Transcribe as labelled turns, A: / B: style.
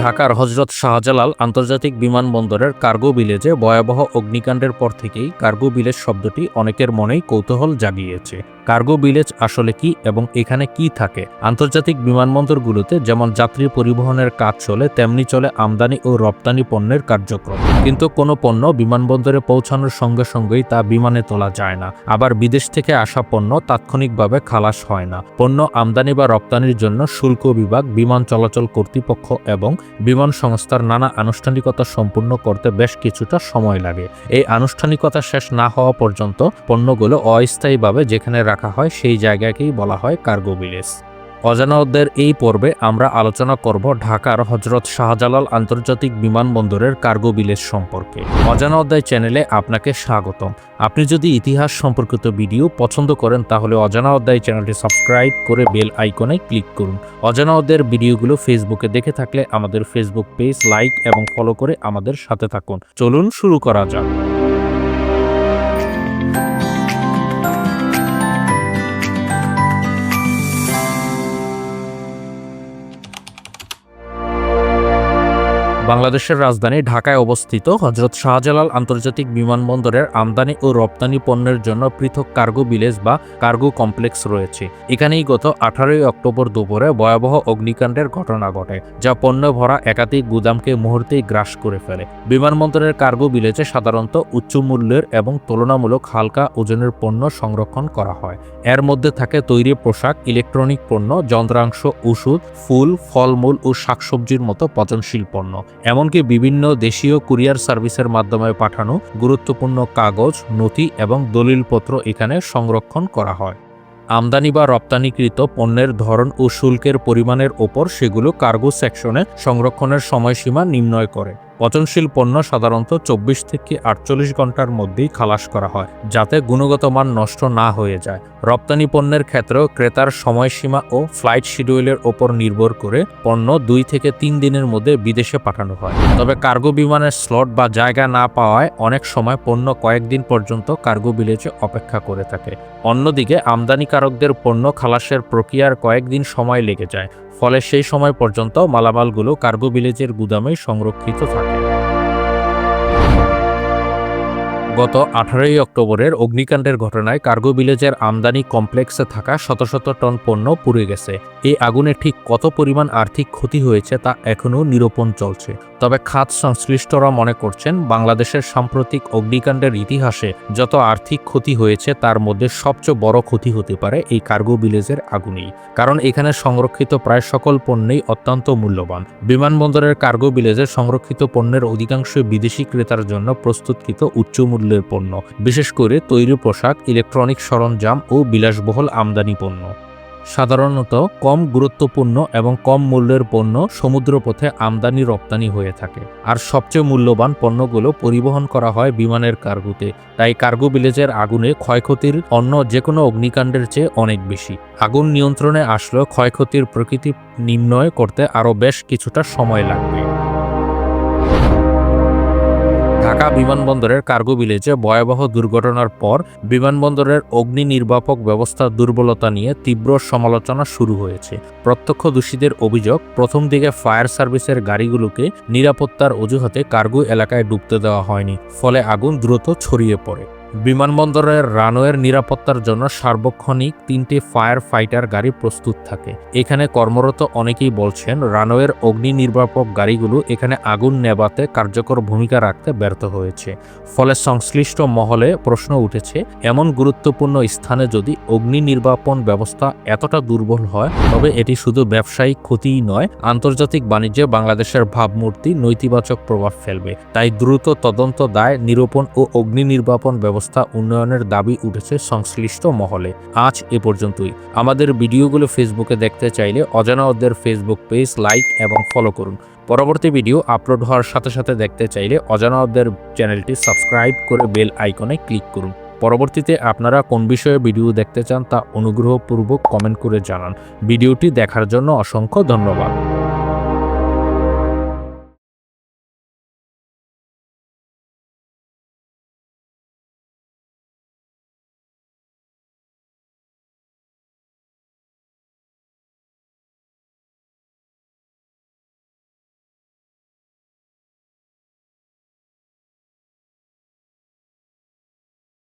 A: ঢাকার হযরত শাহজালাল আন্তর্জাতিক বিমানবন্দরের কার্গো ভিলেজে ভয়াবহ অগ্নিকাণ্ডের পর থেকেই কার্গো ভিলেজ শব্দটি অনেকের মনেই কৌতূহল জাগিয়েছে। কার্গো ভিলেজ আসলে কি এবং এখানে কি থাকে? আন্তর্জাতিক বিমানবন্দরগুলোতে যেমন যাত্রী পরিবহনের কাজ চলে, তেমনি চলে আমদানি ও রপ্তানি পণ্যের কার্যক্রম। কিন্তু কোনো পণ্য বিমানবন্দরে পৌঁছানোর সঙ্গে সঙ্গেই তা বিমানে তোলা যায় না। আবার বিদেশ থেকে আসা পণ্য তাৎক্ষণিকভাবে খালাস হয় না। পণ্য আমদানি বা রপ্তানির জন্য শুল্ক বিভাগ, বিমান চলাচল কর্তৃপক্ষ এবং বিমান সংস্থার নানা আনুষ্ঠানিকতা সম্পূর্ণ করতে বেশ কিছুটা সময় লাগে। এই আনুষ্ঠানিকতা শেষ না হওয়া পর্যন্ত পণ্যগুলো অস্থায়ীভাবে যেখানে রাখা হয় সেই জায়গাকেই বলা হয় কার্গো ভিলেজ। অজানা অধ্যায়ের এই পর্বে আমরা আলোচনা করব ঢাকার হযরত শাহজালাল আন্তর্জাতিক বিমানবন্দরের কার্গো ভিলেজ সম্পর্কে। অজানা অধ্যায় চ্যানেলে আপনাকে স্বাগতম। আপনি যদি ইতিহাস সম্পর্কিত ভিডিও পছন্দ করেন তাহলে অজানা অধ্যায় চ্যানেলটি সাবস্ক্রাইব করে বেল আইকনে ক্লিক করুন। অজানা অধ্যায়ের ভিডিওগুলো ফেসবুকে দেখে থাকলে আমাদের ফেসবুক পেজ লাইক এবং ফলো করে আমাদের সাথে থাকুন। চলুন শুরু করা যাক। বাংলাদেশের রাজধানী ঢাকায় অবস্থিত হযরত শাহজালাল আন্তর্জাতিক বিমানবন্দরের আমদানি ও রপ্তানি পণ্যের জন্য পৃথক কার্গো ভিলেজ বা কার্গো কমপ্লেক্স রয়েছে। এখানেই গত 18 অক্টোবর দুপুরে ভয়াবহ অগ্নিকাণ্ডের ঘটনা ঘটে, যা পণ্য ভরা একাধিক গুদামকে মুহূর্তেই গ্রাস করে ফেলে। বিমানবন্দরের কার্গো ভিলেজে সাধারণত উচ্চ মূল্যের এবং তুলনামূলক হালকা ওজনের পণ্য সংরক্ষণ করা হয়। এর মধ্যে থাকে তৈরি পোশাক, ইলেকট্রনিক পণ্য, যন্ত্রাংশ, ওষুধ, ফুল, ফলমূল ও শাকসবজির মতো পচনশীল পণ্য। এমনকি বিভিন্ন দেশীয় কুরিয়ার সার্ভিসের মাধ্যমে পাঠানো গুরুত্বপূর্ণ কাগজ, নথি এবং দলিলপত্র এখানে সংরক্ষণ করা হয়। আমদানি বা রপ্তানিকৃত পণ্যের ধরন ও শুল্কের পরিমাণের ওপর সেগুলো কার্গো সেকশনে সংরক্ষণের সময়সীমা নির্ণয় করে। পচনশীল পণ্য সাধারণত 24 থেকে 48 ঘন্টার মধ্যেই খালাস করা হয়, যাতে গুণগত মান নষ্ট না হয়ে যায়। রপ্তানি পণ্যের ক্ষেত্রেও ক্রেতার সময়সীমা ও ফ্লাইট শিডিউলের ওপর নির্ভর করে পণ্য 2 থেকে 3 দিনের মধ্যে বিদেশে পাঠানো হয়। তবে কার্গো বিমানের স্লট বা জায়গা না পাওয়ায় অনেক সময় পণ্য কয়েকদিন পর্যন্ত কার্গো ভিলেজে অপেক্ষা করে থাকে। অন্যদিকে আমদানিকারকদের পণ্য খালাসের প্রক্রিয়ার কয়েকদিন সময় লেগে যায়, ফলে সেই সময় পর্যন্ত মালামালগুলো কার্গো ভিলেজের গুদামে সংরক্ষিত থাকে। গত 18 অক্টোবরের অগ্নিকাণ্ডের ঘটনায় কার্গো ভিলেজের আমদানি কমপ্লেক্সে থাকা শত শত টন পণ্য পুড়ে গেছে। এই আগুনে ঠিক কত পরিমাণ আর্থিক ক্ষতি হয়েছে তা এখনও নিরূপণ চলছে। তবে খাত সংশ্লিষ্টরা মনে করছেন, বাংলাদেশের সাম্প্রতিক অগ্নিকাণ্ডের ইতিহাসে যত আর্থিক ক্ষতি হয়েছে তার মধ্যে সবচেয়ে বড় ক্ষতি হতে পারে এই কার্গো ভিলেজের আগুনেই। কারণ এখানে সংরক্ষিত প্রায় সকল পণ্যই অত্যন্ত মূল্যবান। বিমানবন্দরের কার্গো ভিলেজে সংরক্ষিত পণ্যের অধিকাংশ বিদেশি ক্রেতার জন্য প্রস্তুতকৃত উচ্চ মূল্যের পণ্য, বিশেষ করে তৈরি পোশাক, ইলেকট্রনিক সরঞ্জাম ও বিলাসবহুল আমদানি পণ্য। সাধারণত কম গুরুত্বপূর্ণ এবং কম মূল্যের পণ্য সমুদ্রপথে আমদানি রপ্তানি হয়ে থাকে, আর সবচেয়ে মূল্যবান পণ্যগুলো পরিবহন করা হয় বিমানের কার্গোতে। তাই কার্গো ভিলেজের আগুনে ক্ষয়ক্ষতির অন্য যে কোনো অগ্নিকাণ্ডের চেয়ে অনেক বেশি। আগুন নিয়ন্ত্রণে আসলেও ক্ষয়ক্ষতির প্রকৃতি নির্ণয় করতে আরও বেশ কিছুটা সময় লাগবে। ঢাকা বিমানবন্দরের কার্গো ভিলেজে ভয়াবহ দুর্ঘটনার পর বিমানবন্দরের অগ্নি নির্বাপক ব্যবস্থার দুর্বলতা নিয়ে তীব্র সমালোচনা শুরু হয়েছে। প্রত্যক্ষদর্শীদের অভিযোগ, প্রথম দিকে ফায়ার সার্ভিসের গাড়িগুলোকে নিরাপত্তার অজুহাতে কার্গো এলাকায় ঢুকতে দেওয়া হয়নি, ফলে আগুন দ্রুত ছড়িয়ে পড়ে। বিমানবন্দরের রানওয়ের নিরাপত্তার জন্য সার্বক্ষণিক 3টে ফায়ার ফাইটার গাড়ি প্রস্তুত থাকে। এখানে কর্মরত অনেকেই বলছেন, রানওয়ের অগ্নি নির্বাপক গাড়িগুলো এখানে আগুন নেভাতে কার্যকর ভূমিকা রাখতে ব্যর্থ হয়েছে। ফলে সংশ্লিষ্ট মহলে প্রশ্ন উঠেছে, এমন গুরুত্বপূর্ণ স্থানে যদি অগ্নি নির্বাপন ব্যবস্থা এতটা দুর্বল হয়, তবে এটি শুধু ব্যবসায়িক ক্ষতিই নয়, আন্তর্জাতিক বাণিজ্যে বাংলাদেশের ভাবমূর্তি নেতিবাচক প্রভাব ফেলবে। তাই দ্রুত তদন্ত, দায় নিরূপণ ও অগ্নি নির্বাপন ব্যবস্থা উন্নয়নের দাবি উঠেছে সংশ্লিষ্ট মহলে। আজ এ পর্যন্তই। আমাদের ভিডিওগুলো ফেসবুকে দেখতে চাইলে অজানা অধ্যায়ের ফেসবুক পেজ লাইক এবং ফলো করুন। পরবর্তী ভিডিও আপলোড হওয়ার সাথে সাথে দেখতে চাইলে অজানা অধ্যায়ের চ্যানেলটি সাবস্ক্রাইব করে বেল আইকনে ক্লিক করুন। পরবর্তীতে আপনারা কোন বিষয়ে ভিডিও দেখতে চান তা অনুগ্রহপূর্বক কমেন্ট করে জানান। ভিডিওটি দেখার জন্য অসংখ্য ধন্যবাদ।